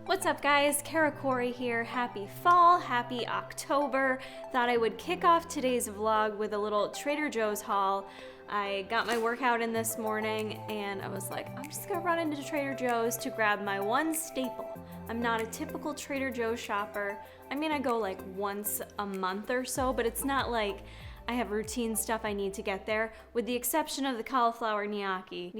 What's up guys, Kara Corey here. Happy fall, happy October. Thought I would kick off today's vlog with a little Trader Joe's haul. I got my workout in this morning and I was like, I'm just gonna run into Trader Joe's to grab my one staple. I'm not a typical Trader Joe's shopper. I mean, I go like once a month or so, but it's not like I have routine stuff I need to get there, with the exception of the cauliflower gnocchi,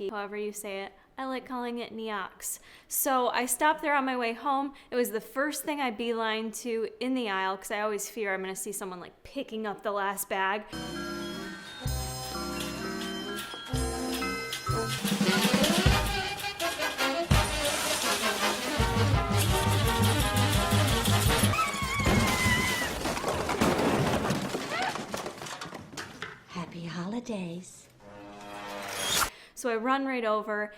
however you say it. I like calling it gnocchs. So I stopped there on my way home. It was the first thing I beelined to in the aisle because I always fear I'm gonna see someone like picking up the last bag. Happy holidays. So I run right over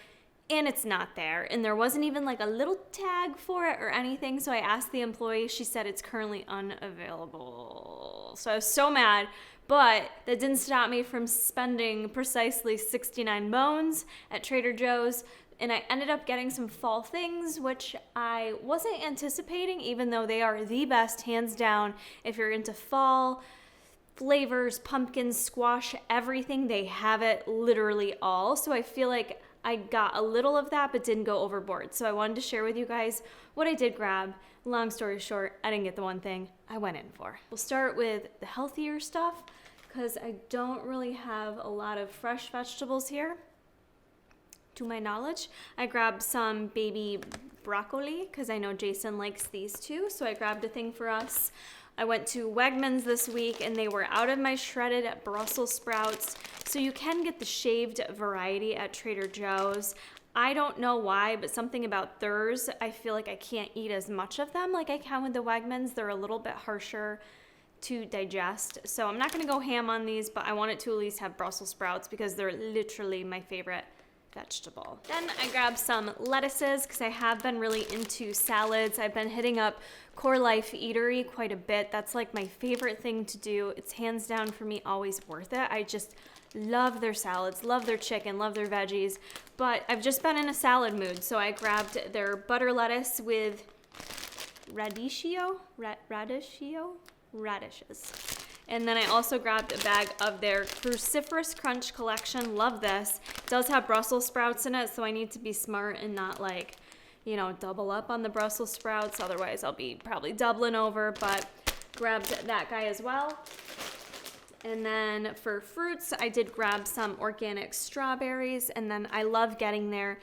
and it's not there. And there wasn't even like a little tag for it or anything. So I asked the employee, she said it's currently unavailable. So I was so mad, but that didn't stop me from spending precisely 69 bones at Trader Joe's. And I ended up getting some fall things, which I wasn't anticipating, even though they are the best, hands down. If you're into fall flavors, pumpkins, squash, everything, they have it literally all. So I feel like I got a little of that but didn't go overboard. So I wanted to share with you guys what I did grab. Long story short, I didn't get the one thing I went in for. We'll start with the healthier stuff because I don't really have a lot of fresh vegetables here. To my knowledge, I grabbed some baby broccoli because I know Jason likes these too. So I grabbed a thing for us. I went to Wegmans this week and they were out of my shredded Brussels sprouts. So you can get the shaved variety at Trader Joe's. I don't know why, but something about theirs, I feel like I can't eat as much of them like I can with the Wegmans. They're a little bit harsher to digest. So I'm not gonna go ham on these, but I wanted to at least have Brussels sprouts because they're literally my favorite vegetable. Then I grabbed some lettuces because I have been really into salads. I've been hitting up Core Life Eatery quite a bit. That's like my favorite thing to do. It's hands down for me always worth it. I just love their salads, love their chicken, love their veggies, but I've just been in a salad mood. So I grabbed their butter lettuce with radishes. And then I also grabbed a bag of their Cruciferous Crunch collection. Love this. It does have Brussels sprouts in it, so I need to be smart and not like, you know, double up on the Brussels sprouts. Otherwise, I'll be probably doubling over, but grabbed that guy as well. And then for fruits, I did grab some organic strawberries, and then I love getting their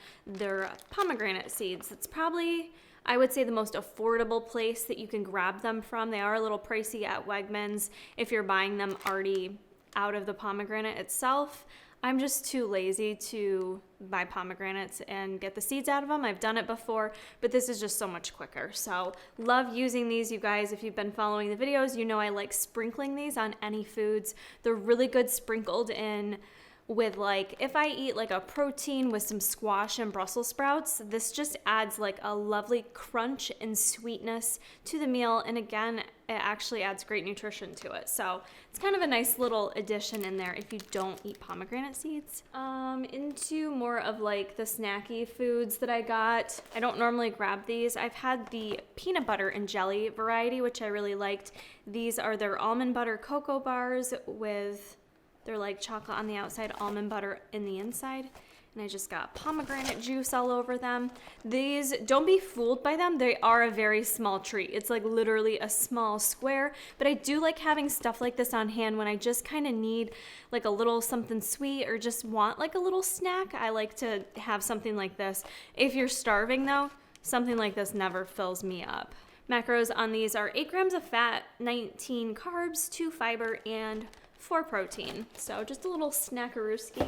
pomegranate seeds. It's probably, I would say, the most affordable place that you can grab them from. They are a little pricey at Wegmans if you're buying them already out of the pomegranate itself. I'm just too lazy to buy pomegranates and get the seeds out of them. I've done it before, but this is just so much quicker. So love using these, you guys. If you've been following the videos, you know I like sprinkling these on any foods. They're really good sprinkled in with, like, if I eat like a protein with some squash and Brussels sprouts, this just adds like a lovely crunch and sweetness to the meal. And again, it actually adds great nutrition to it. So it's kind of a nice little addition in there if you don't eat pomegranate seeds. Into more of like the snacky foods that I got. I don't normally grab these. I've had the peanut butter and jelly variety, which I really liked. These are their almond butter cocoa bars with, they're like chocolate on the outside, almond butter in the inside. And I just got pomegranate juice all over them. These, don't be fooled by them. They are a very small treat. It's like literally a small square. But I do like having stuff like this on hand when I just kind of need like a little something sweet or just want like a little snack. I like to have something like this. If you're starving though, something like this never fills me up. Macros on these are 8 grams of fat, 19 carbs, 2 fiber, and 4 protein. So just a little snackarooski.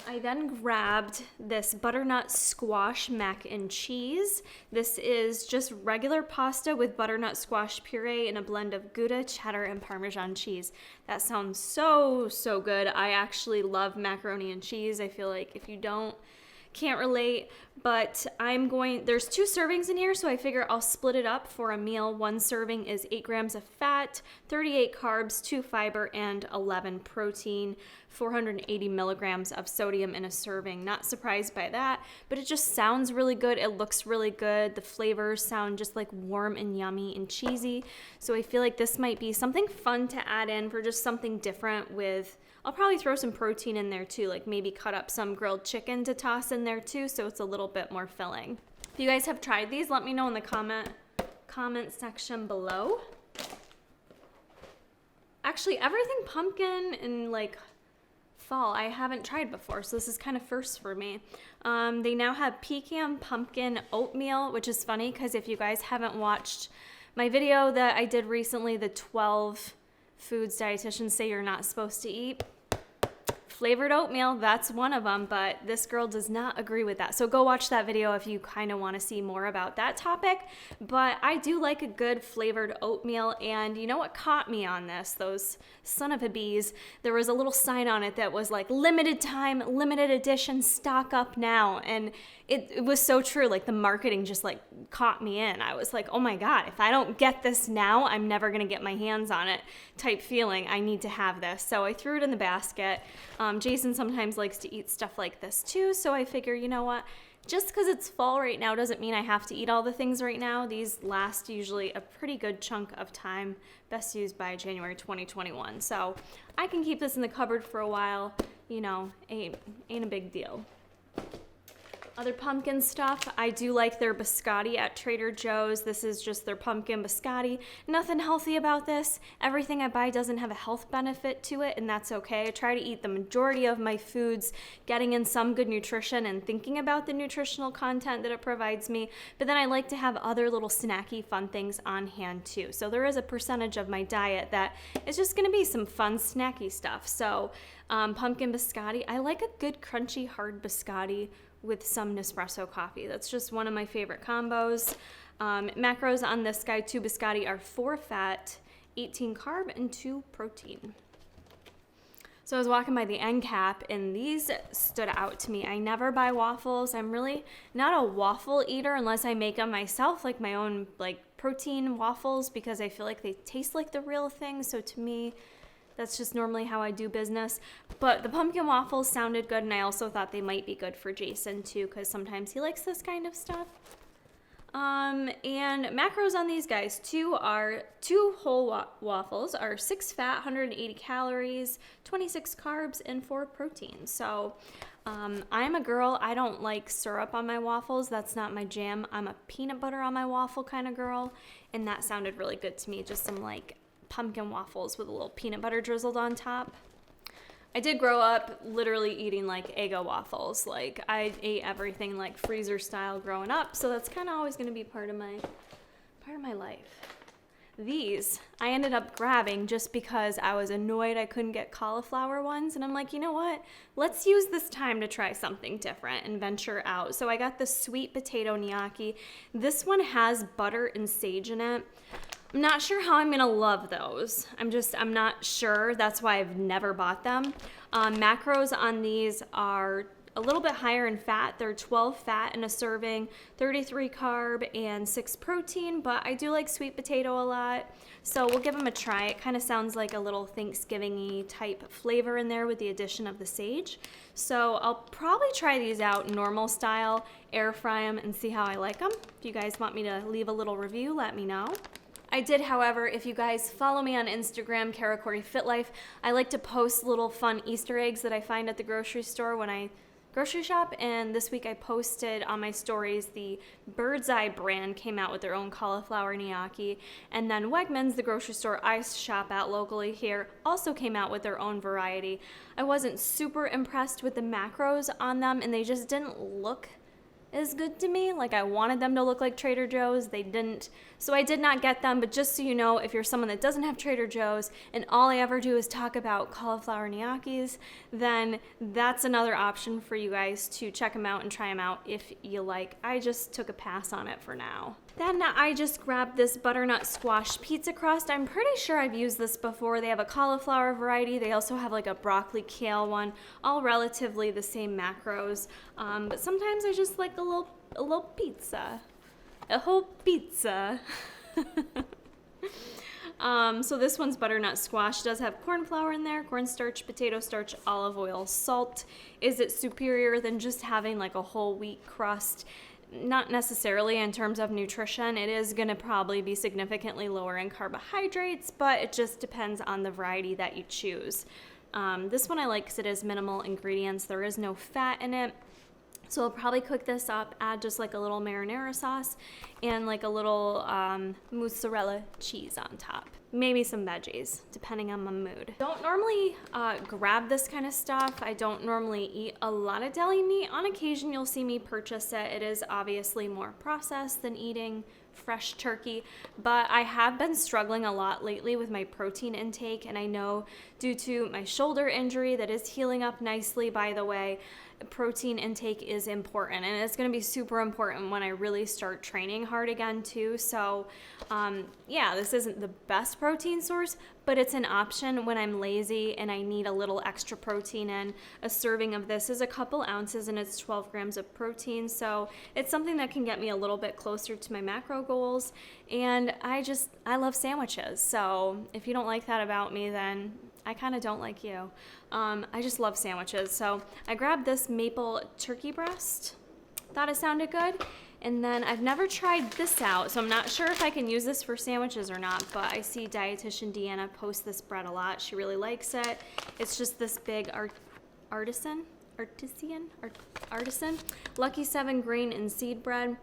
I then grabbed this Butternut Squash mac and cheese. This is just regular pasta with butternut squash puree and a blend of Gouda, cheddar, and Parmesan cheese. That sounds so good. I actually love macaroni and cheese. I feel like if you don't can't relate, but there's 2 servings in here, so I figure I'll split it up for a meal. 1 serving is 8 grams of fat, 38 carbs, 2 fiber, and 11 protein, 480 milligrams of sodium in a serving. Not surprised by that, but it just sounds really good. It looks really good. The flavors sound just like warm and yummy and cheesy. So I feel like this might be something fun to add in for just something different with, I'll probably throw some protein in there too, like maybe cut up some grilled chicken to toss in there too, so it's a little bit more filling. If you guys have tried these, let me know in the comment section below. Actually, everything pumpkin and like fall I haven't tried before, so this is kind of first for me. They now have pecan pumpkin oatmeal, which is funny because if you guys haven't watched my video that I did recently, the 12 foods dietitians say you're not supposed to eat, flavored oatmeal, that's one of them, but this girl does not agree with that. So go watch that video if you kind of want to see more about that topic. But I do like a good flavored oatmeal, and you know what caught me on this? Those son of a bees. There was a little sign on it that was like limited time, limited edition, stock up now. And it was so true. Like the marketing just like caught me in. I was like, oh my God, if I don't get this now, I'm never going to get my hands on it type feeling. I need to have this. So I threw it in the basket. Jason sometimes likes to eat stuff like this too. So I figure, you know what? Just because it's fall right now doesn't mean I have to eat all the things right now. These last usually a pretty good chunk of time, best used by January 2021. So I can keep this in the cupboard for a while, you know, ain't a big deal. Other pumpkin stuff, I do like their biscotti at Trader Joe's. This is just their pumpkin biscotti. Nothing healthy about this. Everything I buy doesn't have a health benefit to it, and that's okay. I try to eat the majority of my foods, getting in some good nutrition and thinking about the nutritional content that it provides me, but then I like to have other little snacky fun things on hand too. So there is a percentage of my diet that is just gonna be some fun snacky stuff. So pumpkin biscotti, I like a good crunchy hard biscotti with some Nespresso coffee. That's just one of my favorite combos. Macros on this guy, 2 biscotti, are 4 fat, 18 carb, and 2 protein. So I was walking by the end cap and these stood out to me. I never buy waffles. I'm really not a waffle eater unless I make them myself, like my own like protein waffles, because I feel like they taste like the real thing. So to me, that's just normally how I do business. But the pumpkin waffles sounded good, and I also thought they might be good for Jason too, because sometimes he likes this kind of stuff. And macros on these guys, 2 whole waffles are 6 fat, 180 calories, 26 carbs, and 4 protein. So I'm a girl, I don't like syrup on my waffles. That's not my jam. I'm a peanut butter on my waffle kind of girl, and that sounded really good to me. Just some like pumpkin waffles with a little peanut butter drizzled on top. I did grow up literally eating like Eggo waffles. Like I ate everything like freezer style growing up, so that's kind of always going to be part of my life. These I ended up grabbing just because I was annoyed I couldn't get cauliflower ones, and I'm like, you know what? Let's use this time to try something different and venture out. So I got the sweet potato gnocchi. This one has butter and sage in it. I'm not sure how I'm gonna love those. I'm not sure. That's why I've never bought them. Macros on these are a little bit higher in fat. They're 12 fat in a serving, 33 carb, and 6 protein, but I do like sweet potato a lot, so we'll give them a try. It kind of sounds like a little Thanksgiving-y type flavor in there with the addition of the sage. So I'll probably try these out normal style, air fry them, and see how I like them. If you guys want me to leave a little review, let me know. I did, however, if you guys follow me on Instagram, Kara Corey Fit Life, I like to post little fun Easter eggs that I find at the grocery store when I grocery shop, and this week I posted on my stories the Bird's Eye brand came out with their own cauliflower gnocchi, and then Wegmans, the grocery store I shop at locally here, also came out with their own variety. I wasn't super impressed with the macros on them, and they just didn't look as good to me. Like, I wanted them to look like Trader Joe's. They didn't, so I did not get them. But just so you know, if you're someone that doesn't have Trader Joe's and all I ever do is talk about cauliflower gnocchis, then that's another option for you guys to check them out and try them out if you like. I just took a pass on it for now. Then I just grabbed this butternut squash pizza crust. I'm pretty sure I've used this before. They have a cauliflower variety. They also have like a broccoli kale one, all relatively the same macros. But sometimes I just like a little pizza, a whole pizza. So this one's butternut squash. It does have corn flour in there, cornstarch, potato starch, olive oil, salt. Is it superior than just having like a whole wheat crust? Not necessarily in terms of nutrition. It is going to probably be significantly lower in carbohydrates, but it just depends on the variety that you choose. This one I like because it is minimal ingredients. There is no fat in it. So I'll probably cook this up, add just like a little marinara sauce and like a little mozzarella cheese on top. Maybe some veggies, depending on my mood. Don't normally grab this kind of stuff. I don't normally eat a lot of deli meat. On occasion, you'll see me purchase it. It is obviously more processed than eating fresh turkey, but I have been struggling a lot lately with my protein intake, and I know due to my shoulder injury that is healing up nicely, by the way, protein intake is important, and it's going to be super important when I really start training hard again too. So yeah, this isn't the best protein source, but it's an option when I'm lazy and I need a little extra protein in. A serving of this is a couple ounces and it's 12 grams of protein, so it's something that can get me a little bit closer to my macro goals. And I love sandwiches, so if you don't like that about me, then I kind of don't like you. I just love sandwiches. So I grabbed this maple turkey breast. Thought it sounded good. And then I've never tried this out, so I'm not sure if I can use this for sandwiches or not, but I see Dietitian Deanna post this bread a lot. She really likes it. It's just this big Artisan, Lucky 7 grain and seed bread.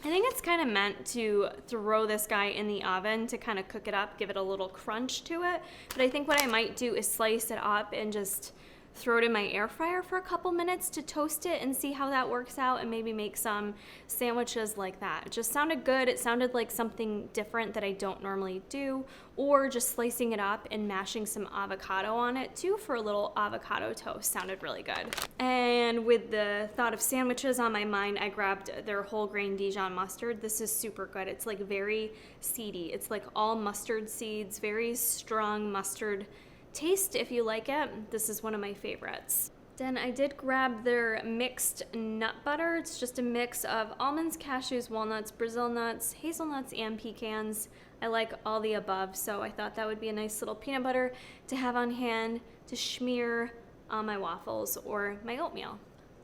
I think it's kind of meant to throw this guy in the oven to kind of cook it up, give it a little crunch to it. But I think what I might do is slice it up and just throw it in my air fryer for a couple minutes to toast it and see how that works out, and maybe make some sandwiches like that. It just sounded good. It sounded like something different that I don't normally do, or just slicing it up and mashing some avocado on it too for a little avocado toast sounded really good. And with the thought of sandwiches on my mind, I grabbed their whole grain Dijon mustard. This is super good. It's like very seedy. It's like all mustard seeds, very strong mustard taste if you like it. This is one of my favorites. Then I did grab their mixed nut butter. It's just a mix of almonds, cashews, walnuts, Brazil nuts, hazelnuts, and pecans. I like all the above, so I thought that would be a nice little peanut butter to have on hand to smear on my waffles or my oatmeal.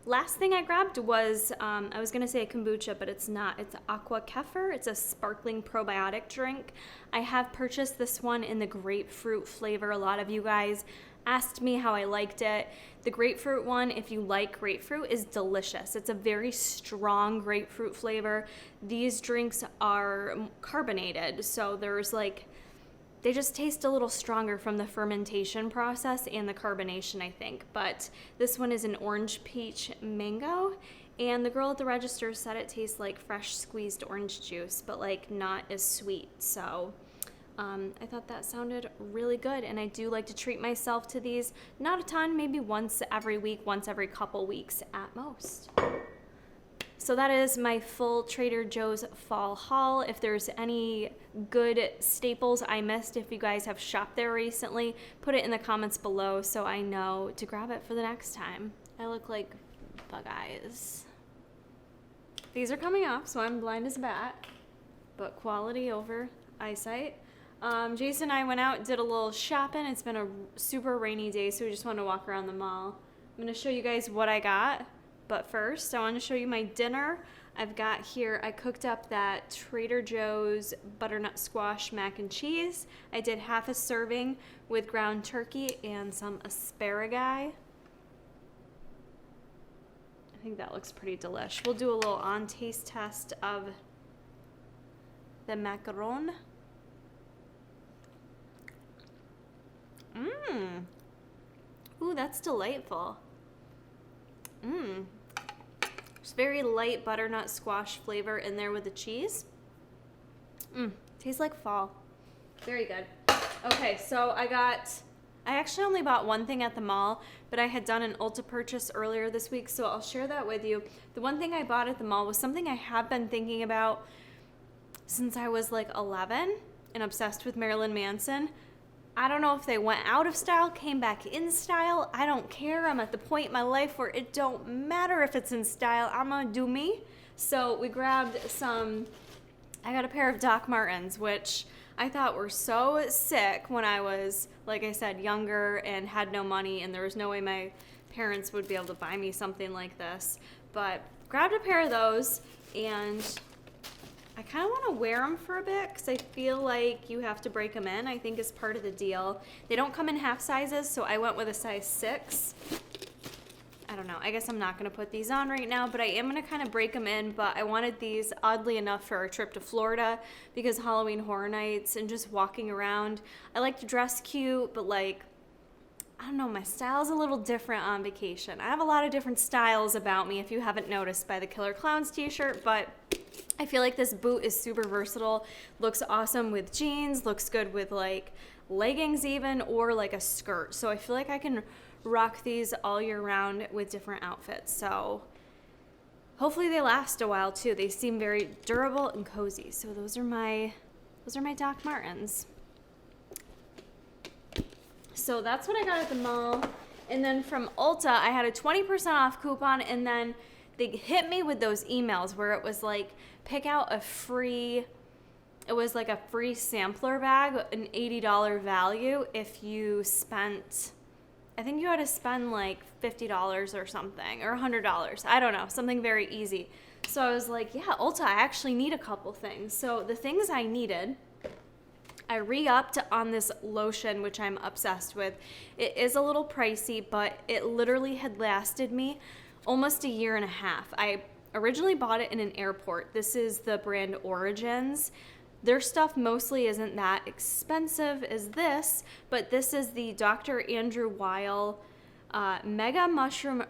Last thing I grabbed was, I was gonna say a kombucha, but it's not. It's aqua kefir. It's a sparkling probiotic drink. I have purchased this one in the grapefruit flavor. A lot of you guys asked me how I liked it. The grapefruit one, if you like grapefruit, is delicious. It's a very strong grapefruit flavor. These drinks are carbonated, so there's like, they just taste a little stronger from the fermentation process and the carbonation, I think. But this one is an orange peach mango, and the girl at the register said it tastes like fresh squeezed orange juice, but like not as sweet. So I thought that sounded really good, and I do like to treat myself to these. Not a ton, maybe once every week, once every couple weeks at most. So that is my full Trader Joe's fall haul. If there's any good staples I missed, if you guys have shopped there recently, put it in the comments below so I know to grab it for the next time. I look like bug eyes. These are coming off, so I'm blind as a bat, but quality over eyesight. Jason and I went out, did a little shopping. It's been a super rainy day, so we just wanted to walk around the mall. I'm gonna show you guys what I got. But first, I want to show you my dinner. I've got here, I cooked up that Trader Joe's butternut squash mac and cheese. I did half a serving with ground turkey and some asparagus. I think that looks pretty delish. We'll do a little on-taste test of the macaron. Ooh, that's delightful. It's very light butternut squash flavor in there with the cheese. Tastes like fall. Very good. Okay, so I actually only bought one thing at the mall, but I had done an Ulta purchase earlier this week, so I'll share that with you. The one thing I bought at the mall was something I have been thinking about since I was like 11 and obsessed with Marilyn Manson. I don't know if they went out of style, came back in style. I don't care. I'm at the point in my life where it don't matter if it's in style. I'm gonna do me. So we grabbed I got a pair of Doc Martens, which I thought were so sick when I was, like I said, younger and had no money, and there was no way my parents would be able to buy me something like this. But grabbed a pair of those, and I kind of want to wear them for a bit because I feel like you have to break them in, I think is part of the deal. They don't come in half sizes, so I went with a size 6. I don't know. I guess I'm not going to put these on right now, but I am going to kind of break them in. But I wanted these, oddly enough, for our trip to Florida because Halloween Horror Nights and just walking around. I like to dress cute, but like, I don't know, my style's a little different on vacation. I have a lot of different styles about me, if you haven't noticed by the Killer Clowns t-shirt, but I feel like this boot is super versatile. Looks awesome with jeans, looks good with like leggings even, or like a skirt. So I feel like I can rock these all year round with different outfits. So hopefully they last a while too. They seem very durable and cozy. So those are my Doc Martens. So that's what I got at the mall. And then from Ulta, I had a 20% off coupon, and then they hit me with those emails where it was like, pick out a free, it was like a free sampler bag, an $80 value if you spent, I think you had to spend like $50 or something, or $100. I don't know, something very easy. So I was like, yeah, Ulta, I actually need a couple things. So the things I needed, I re-upped on this lotion, which I'm obsessed with. It is a little pricey, but it literally had lasted me almost a year and a half. I originally bought it in an airport. This is the brand Origins. Their stuff mostly isn't that expensive as this, but this is the Dr. Andrew Weil Mega Mushroom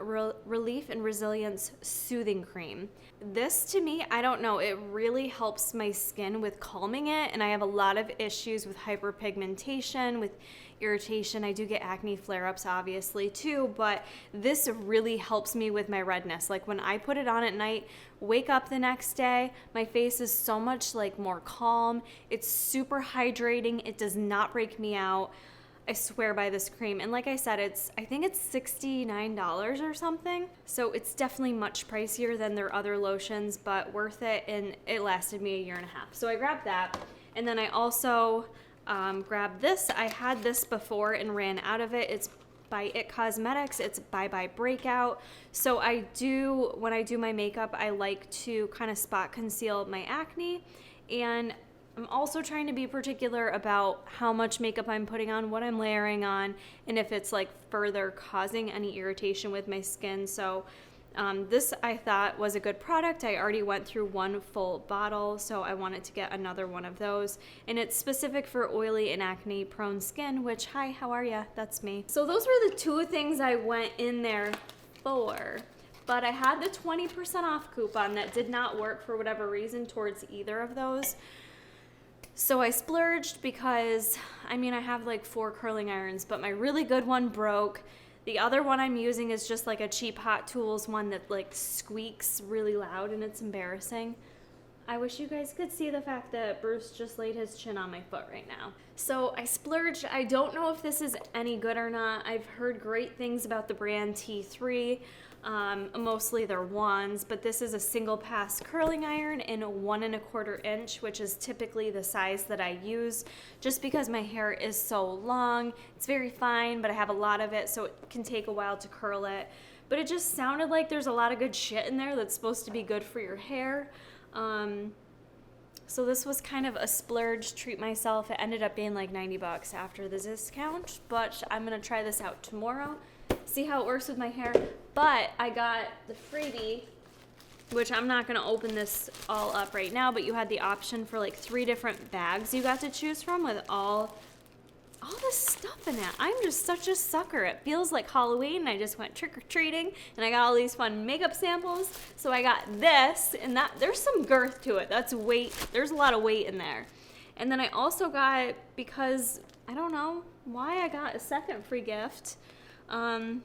Relief and Resilience Soothing Cream. This, to me, I don't know, it really helps my skin with calming it, and I have a lot of issues with hyperpigmentation, with irritation. I do get acne flare-ups, obviously, too, but this really helps me with my redness. Like, when I put it on at night, wake up the next day, my face is so much, like, more calm. It's super hydrating. It does not break me out. I swear by this cream. And like I said, I think it's $69 or something. So it's definitely much pricier than their other lotions, but worth it. And it lasted me a year and a half. So I grabbed that. And then I also grabbed this. I had this before and ran out of it. It's by It Cosmetics. It's Bye Bye Breakout. So when I do my makeup, I like to kind of spot conceal my acne. And I'm also trying to be particular about how much makeup I'm putting on, what I'm layering on, and if it's like further causing any irritation with my skin. So this I thought was a good product. I already went through one full bottle, so I wanted to get another one of those. And it's specific for oily and acne prone skin, which, hi, how are ya? That's me. So those were the two things I went in there for. But I had the 20% off coupon that did not work for whatever reason towards either of those. So I splurged because, I have like 4 curling irons, but my really good one broke. The other one I'm using is just like a cheap Hot Tools one that like squeaks really loud, and it's embarrassing. I wish you guys could see the fact that Bruce just laid his chin on my foot right now. So I splurged. I don't know if this is any good or not. I've heard great things about the brand T3. Mostly they're wands, but this is a single pass curling iron in 1 1/4 inch, which is typically the size that I use just because my hair is so long. It's very fine, but I have a lot of it, so it can take a while to curl it. But it just sounded like there's a lot of good shit in there that's supposed to be good for your hair. So this was kind of a splurge, treat myself. It ended up being like $90 after the discount, but I'm gonna try this out tomorrow, see how it works with my hair. But I got the freebie, which I'm not gonna open this all up right now, but you had the option for like 3 different bags you got to choose from with all all this stuff in it. I'm just such a sucker. It feels like Halloween. I just went trick-or-treating and I got all these fun makeup samples. So I got this, and that there's some girth to it. That's weight. There's a lot of weight in there. And then I also got, because I don't know why I got a second free gift, some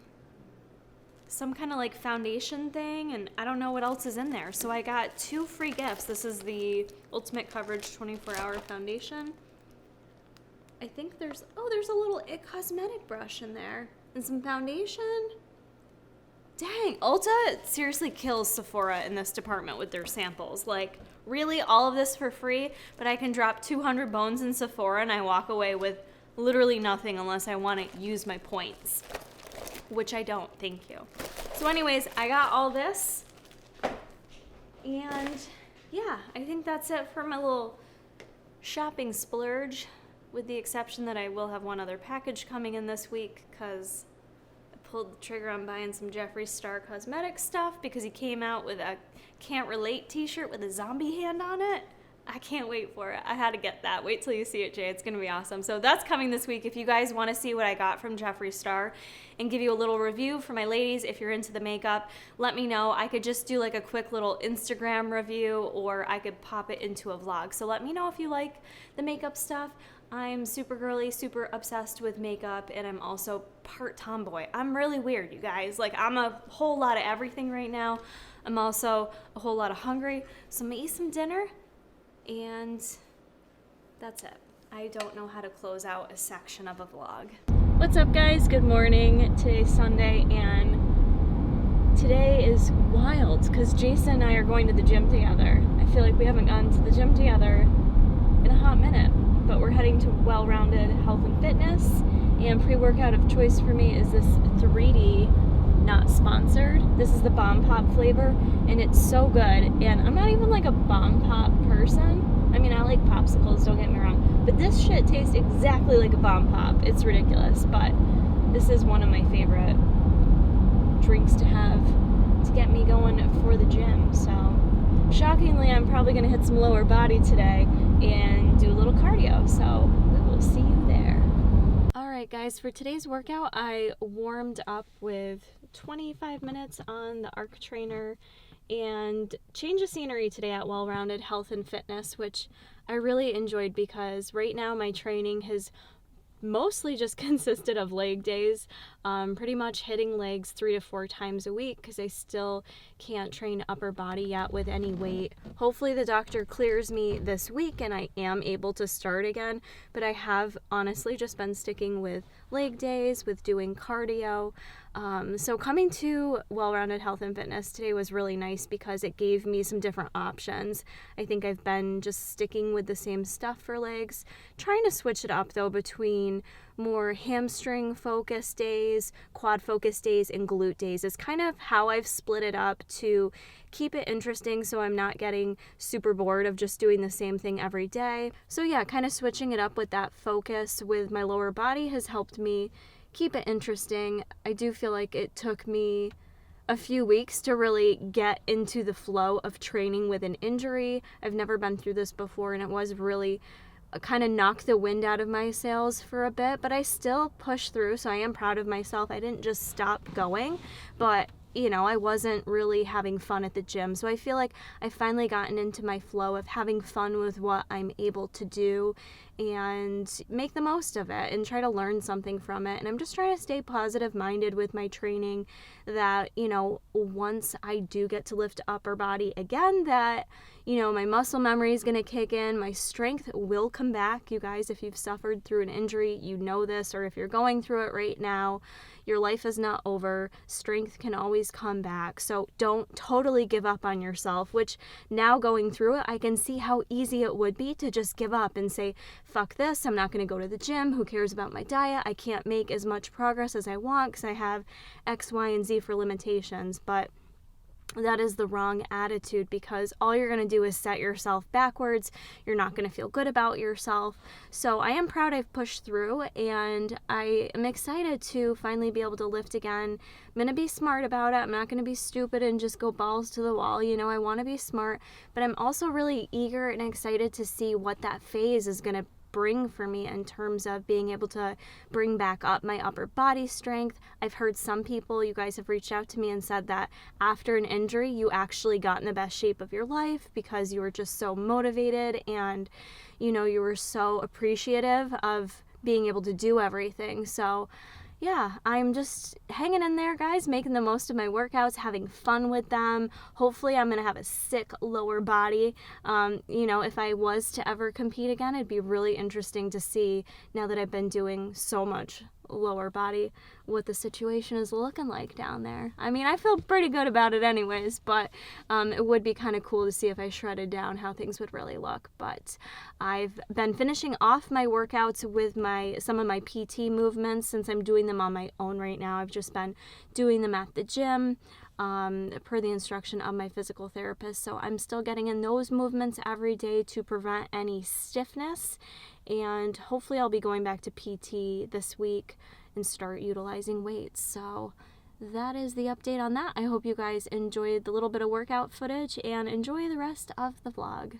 kind of like foundation thing, and I don't know what else is in there. So I got 2 free gifts. This is the Ultimate Coverage 24-Hour Foundation. I think there's a little It Cosmetic brush in there and some foundation. Dang, Ulta seriously kills Sephora in this department with their samples. Like, really, all of this for free, but I can drop 200 bones in Sephora and I walk away with literally nothing unless I want to use my points, which I don't, thank you. So anyways, I got all this, and yeah, I think that's it for my little shopping splurge, with the exception that I will have one other package coming in this week, because I pulled the trigger on buying some Jeffree Star cosmetic stuff because he came out with a Can't Relate t-shirt with a zombie hand on it. I can't wait for it. I had to get that. Wait till you see it, Jay. It's going to be awesome. So that's coming this week. If you guys want to see what I got from Jeffree Star and give you a little review for my ladies, if you're into the makeup, let me know. I could just do like a quick little Instagram review, or I could pop it into a vlog. So let me know if you like the makeup stuff. I'm super girly, super obsessed with makeup, and I'm also part tomboy. I'm really weird, you guys. Like, I'm a whole lot of everything right now. I'm also a whole lot of hungry. So I'm going to eat some dinner. And that's it. I don't know how to close out a section of a vlog. What's up, guys? Good morning. Today's Sunday, and today is wild because Jason and I are going to the gym together. I feel like we haven't gone to the gym together in a hot minute, but we're heading to Well-Rounded Health and Fitness, and pre-workout of choice for me is this 3D, not sponsored. This is the Bomb Pop flavor, and it's so good. And I'm not even like a Bomb Pop person. I mean, I like popsicles, don't get me wrong, but this shit tastes exactly like a Bomb Pop. It's ridiculous, but this is one of my favorite drinks to have to get me going for the gym. So shockingly, I'm probably gonna hit some lower body today and do a little cardio, so we will see you there. Alright guys, for today's workout, I warmed up with 25 minutes on the Arc Trainer and change of scenery today at Well-Rounded Health and Fitness, which I really enjoyed because right now my training has mostly just consisted of leg days, pretty much hitting legs 3 to 4 times a week because I still can't train upper body yet with any weight. Hopefully the doctor clears me this week and I am able to start again, but I have honestly just been sticking with leg days, with doing cardio. So coming to Well-Rounded Health and Fitness today was really nice because it gave me some different options. I think I've been just sticking with the same stuff for legs, trying to switch it up though between more hamstring focused days, quad focused days, and glute days. It's kind of how I've split it up to keep it interesting so I'm not getting super bored of just doing the same thing every day. So yeah, kind of switching it up with that focus with my lower body has helped me keep it interesting. I do feel like it took me a few weeks to really get into the flow of training with an injury. I've never been through this before, and it was really kind of knocked the wind out of my sails for a bit, but I still pushed through, so I am proud of myself. I didn't just stop going, but you know, I wasn't really having fun at the gym. So I feel like I've finally gotten into my flow of having fun with what I'm able to do and make the most of it and try to learn something from it. And I'm just trying to stay positive minded with my training that, you know, once I do get to lift upper body again, that, you know, my muscle memory is going to kick in, my strength will come back. You guys, if you've suffered through an injury, you know this, or if you're going through it right now, your life is not over. Strength can always come back. So don't totally give up on yourself, which now going through it, I can see how easy it would be to just give up and say, fuck this, I'm not going to go to the gym. Who cares about my diet? I can't make as much progress as I want because I have X, Y, and Z for limitations. But that is the wrong attitude because all you're going to do is set yourself backwards. You're not going to feel good about yourself. So I am proud I've pushed through, and I am excited to finally be able to lift again. I'm going to be smart about it. I'm not going to be stupid and just go balls to the wall. You know, I want to be smart, but I'm also really eager and excited to see what that phase is going to bring for me in terms of being able to bring back up my upper body strength. I've heard some people, you guys have reached out to me and said that after an injury, you actually got in the best shape of your life because you were just so motivated and, you know, you were so appreciative of being able to do everything. So yeah, I'm just hanging in there, guys, making the most of my workouts, having fun with them. Hopefully I'm going to have a sick lower body. You know, if I was to ever compete again, it'd be really interesting to see, now that I've been doing so much lower body, what the situation is looking like down there. I mean, I feel pretty good about it anyways, but it would be kind of cool to see if I shredded down how things would really look. But I've been finishing off my workouts with some of my PT movements since I'm doing them on my own right now. I've just been doing them at the gym per the instruction of my physical therapist. So I'm still getting in those movements every day to prevent any stiffness. And hopefully I'll be going back to PT this week and start utilizing weights. So that is the update on that. I hope you guys enjoyed the little bit of workout footage and enjoy the rest of the vlog.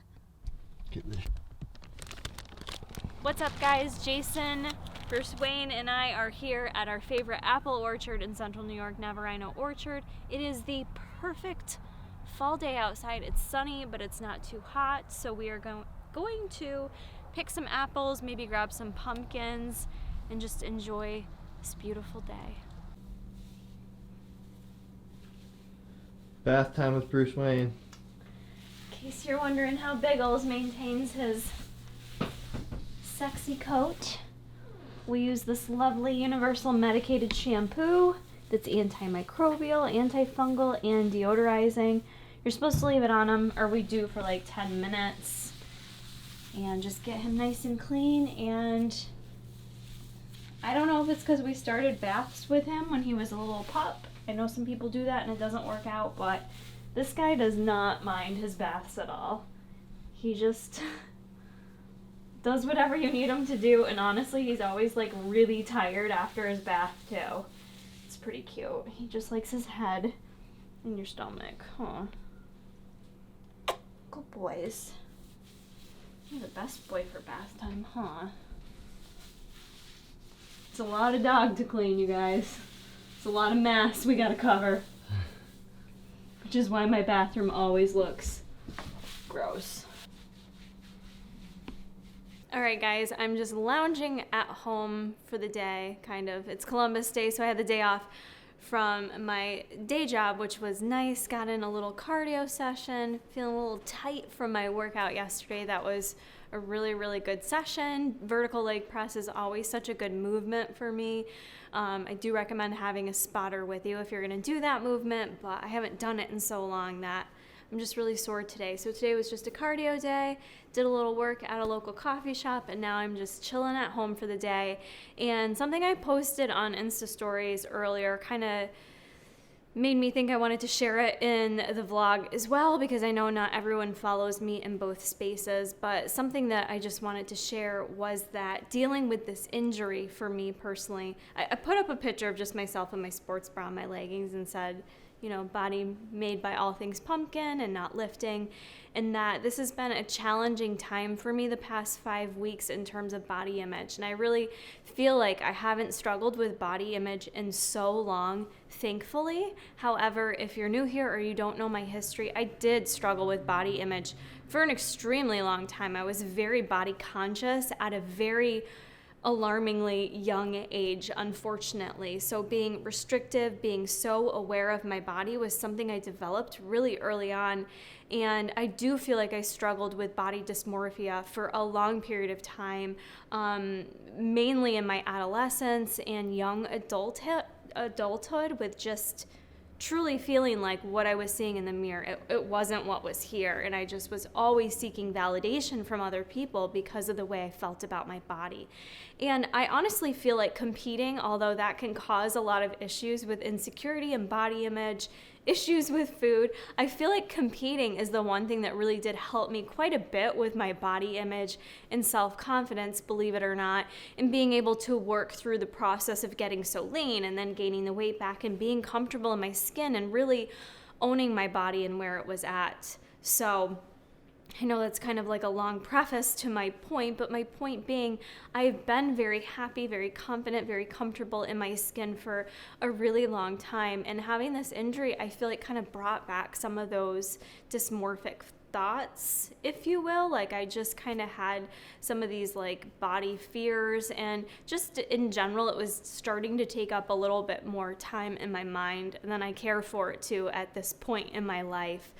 What's up, guys? Jason, Bruce Wayne, and I are here at our favorite apple orchard in central New York, Navarino Orchard. It is the perfect fall day outside. It's sunny, but it's not too hot. So we are going to pick some apples, maybe grab some pumpkins, and just enjoy this beautiful day. Bath time with Bruce Wayne. In case you're wondering how Biggles maintains his sexy coat, we use this lovely universal medicated shampoo that's antimicrobial, antifungal, and deodorizing. You're supposed to leave it on him, or we do, for like 10 minutes. And just get him nice and clean. And I don't know if it's because we started baths with him when he was a little pup. I know some people do that and it doesn't work out, but this guy does not mind his baths at all. He just does whatever you need him to do, and honestly, he's always like really tired after his bath too. It's pretty cute. He just likes his head in your stomach. Huh. Good boys. You're the best boy for bath time, huh? It's a lot of dog to clean, you guys. It's a lot of mess we gotta cover. Which is why my bathroom always looks gross. Alright guys, I'm just lounging at home for the day, kind of. It's Columbus Day, so I had the day off from my day job, which was nice. Got in a little cardio session, feeling a little tight from my workout yesterday. That was a really, really good session. Vertical leg press is always such a good movement for me. I do recommend having a spotter with you if you're gonna do that movement, but I haven't done it in so long that I'm just really sore today. So today was just a cardio day, did a little work at a local coffee shop, and now I'm just chilling at home for the day. And something I posted on Insta stories earlier kind of made me think I wanted to share it in the vlog as well, because I know not everyone follows me in both spaces, but something that I just wanted to share was that dealing with this injury for me personally, I put up a picture of just myself in my sports bra and my leggings and said, you know, body made by all things pumpkin and not lifting, and that this has been a challenging time for me the past 5 weeks in terms of body image. And I really feel like I haven't struggled with body image in so long, thankfully. However, if you're new here or you don't know my history, I did struggle with body image for an extremely long time. I was very body conscious at a very alarmingly young age, unfortunately. So being restrictive, being so aware of my body was something I developed really early on. And I do feel like I struggled with body dysmorphia for a long period of time, mainly in my adolescence and young adulthood, with just truly feeling like what I was seeing in the mirror, it wasn't what was here. And I just was always seeking validation from other people because of the way I felt about my body. And I honestly feel like competing, although that can cause a lot of issues with insecurity and body image, issues with food, I feel like competing is the one thing that really did help me quite a bit with my body image and self-confidence, believe it or not, and being able to work through the process of getting so lean and then gaining the weight back and being comfortable in my skin and really owning my body and where it was at. So I know that's kind of like a long preface to my point, but my point being, I've been very happy, very confident, very comfortable in my skin for a really long time. And having this injury, I feel like kind of brought back some of those dysmorphic thoughts, if you will. Like I just kind of had some of these like body fears, and just in general, it was starting to take up a little bit more time in my mind than I care for it to at this point in my life.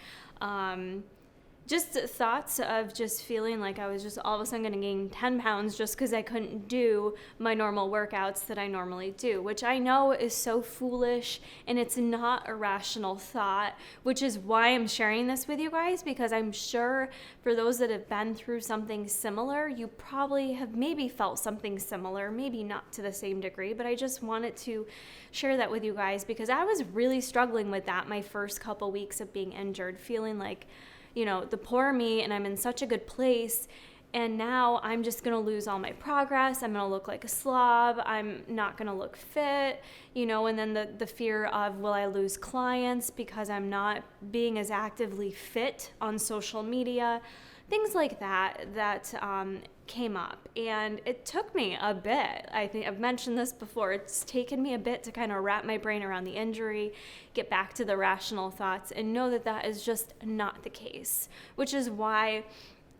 Just thoughts of just feeling like I was just all of a sudden going to gain 10 pounds just because I couldn't do my normal workouts that I normally do, which I know is so foolish, and it's not a rational thought, which is why I'm sharing this with you guys, because I'm sure for those that have been through something similar, you probably have maybe felt something similar, maybe not to the same degree, but I just wanted to share that with you guys because I was really struggling with that my first couple weeks of being injured, feeling like, you know, the poor me, and I'm in such a good place, and now I'm just going to lose all my progress. I'm going to look like a slob. I'm not going to look fit, you know, and then the fear of, will I lose clients because I'm not being as actively fit on social media, things like that came up. And it took me a bit. I think I've mentioned this before. It's taken me a bit to kind of wrap my brain around the injury, get back to the rational thoughts, and know that that is just not the case, which is why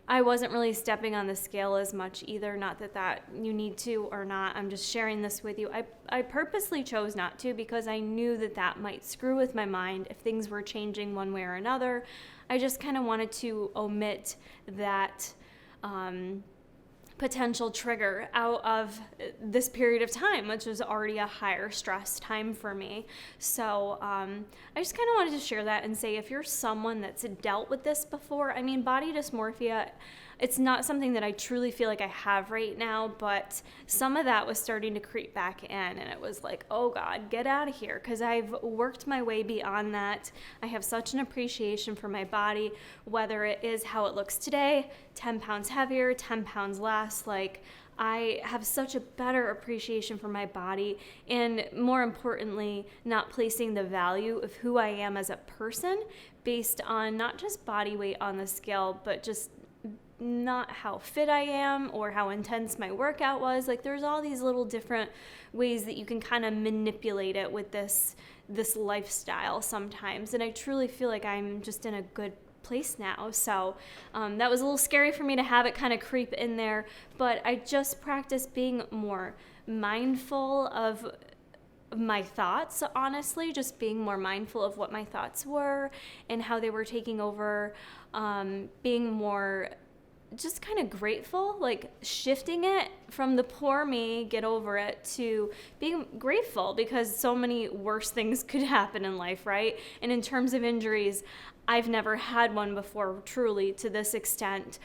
I wasn't really stepping on the scale as much either. Not that you need to or not. I'm just sharing this with you. I purposely chose not to because I knew that might screw with my mind if things were changing one way or another. I just kind of wanted to omit that potential trigger out of this period of time, which was already a higher stress time for me. So I just kind of wanted to share that and say, if you're someone that's dealt with this before, I mean, body dysmorphia, it's not something that I truly feel like I have right now, but some of that was starting to creep back in, and it was like, oh God, get out of here, because I've worked my way beyond that. I have such an appreciation for my body, whether it is how it looks today, 10 pounds heavier, 10 pounds less, like I have such a better appreciation for my body, and more importantly, not placing the value of who I am as a person based on not just body weight on the scale, but just not how fit I am or how intense my workout was. Like there's all these little different ways that you can kind of manipulate it with this lifestyle sometimes. And I truly feel like I'm just in a good place now. So that was a little scary for me to have it kind of creep in there, but I just practiced being more mindful of my thoughts, honestly, just being more mindful of what my thoughts were and how they were taking over, being more just kind of grateful, like shifting it from the poor me, get over it, to being grateful because so many worse things could happen in life, right? And in terms of injuries, I've never had one before truly to this extent,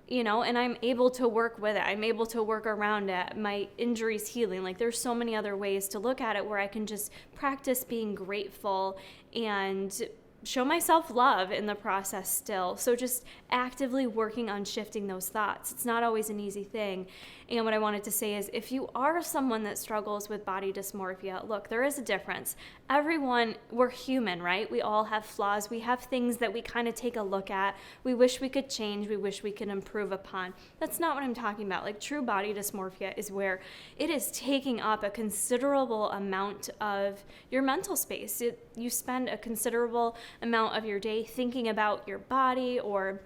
you know, and I'm able to work with it. I'm able to work around it. My injury's healing. Like there's so many other ways to look at it where I can just practice being grateful and show myself love in the process still. So just actively working on shifting those thoughts. It's not always an easy thing. And what I wanted to say is, if you are someone that struggles with body dysmorphia, look, there is a difference. Everyone, we're human, right? We all have flaws. We have things that we kind of take a look at. We wish we could change. We wish we could improve upon. That's not what I'm talking about. Like true body dysmorphia is where it is taking up a considerable amount of your mental space. You spend a considerable amount of your day thinking about your body, or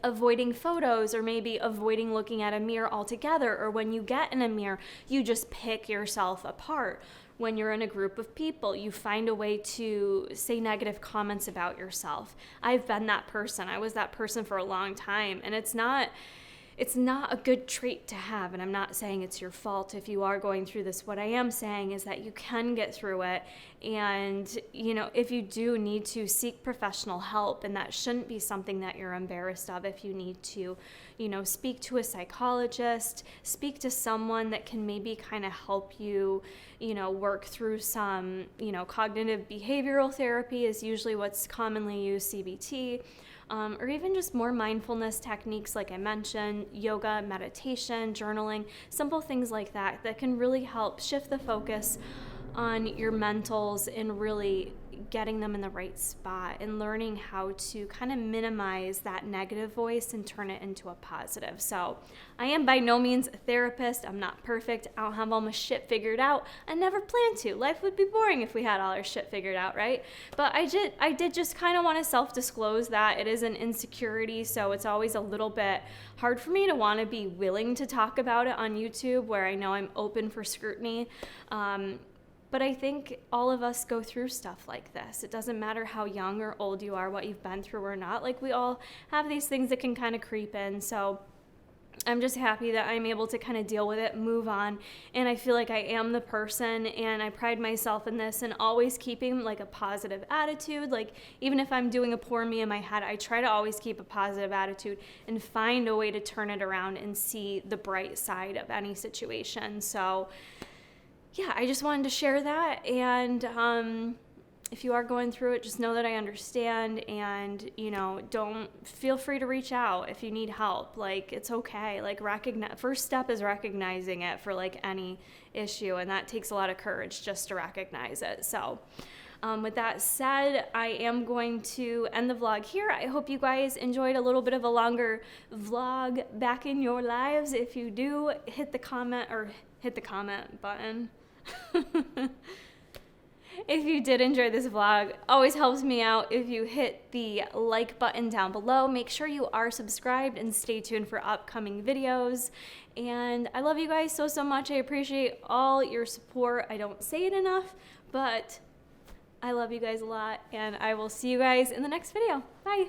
avoiding photos, or maybe avoiding looking at a mirror altogether, or when you get in a mirror, you just pick yourself apart. When you're in a group of people, you find a way to say negative comments about yourself. I've been that person. I was that person for a long time, and it's not a good trait to have, and I'm not saying it's your fault if you are going through this. What I am saying is that you can get through it, and, you know, if you do need to, seek professional help, and that shouldn't be something that you're embarrassed of. If you need to, you know, speak to a psychologist, speak to someone that can maybe kind of help you, you know, work through some, you know, cognitive behavioral therapy is usually what's commonly used, CBT. Or even just more mindfulness techniques, like I mentioned, yoga, meditation, journaling, simple things like that can really help shift the focus on your mentals and really getting them in the right spot and learning how to kind of minimize that negative voice and turn it into a positive. So I am by no means a therapist. I'm not perfect. I don't have all my shit figured out. I never plan to. Life would be boring if we had all our shit figured out, right? But I did just kind of want to self-disclose that it is an insecurity, so it's always a little bit hard for me to want to be willing to talk about it on YouTube where I know I'm open for scrutiny. But I think all of us go through stuff like this. It doesn't matter how young or old you are, what you've been through or not. Like, we all have these things that can kind of creep in. So I'm just happy that I'm able to kind of deal with it, move on. And I feel like I am the person, and I pride myself in this and always keeping like a positive attitude. Like, even if I'm doing a poor me in my head, I try to always keep a positive attitude and find a way to turn it around and see the bright side of any situation. So yeah, I just wanted to share that, and if you are going through it, just know that I understand, and, you know, don't feel free to reach out if you need help. Like, it's okay. Like, first step is recognizing it for, like, any issue, and that takes a lot of courage just to recognize it. So with that said, I am going to end the vlog here. I hope you guys enjoyed a little bit of a longer vlog back in your lives. If you do, hit the comment button. If you did enjoy this vlog, always helps me out if you hit the like button down below. Make sure you are subscribed and stay tuned for upcoming videos. And I love you guys so much. I appreciate all your support. I don't say it enough, but I love you guys a lot, and I will see you guys in the next video. Bye.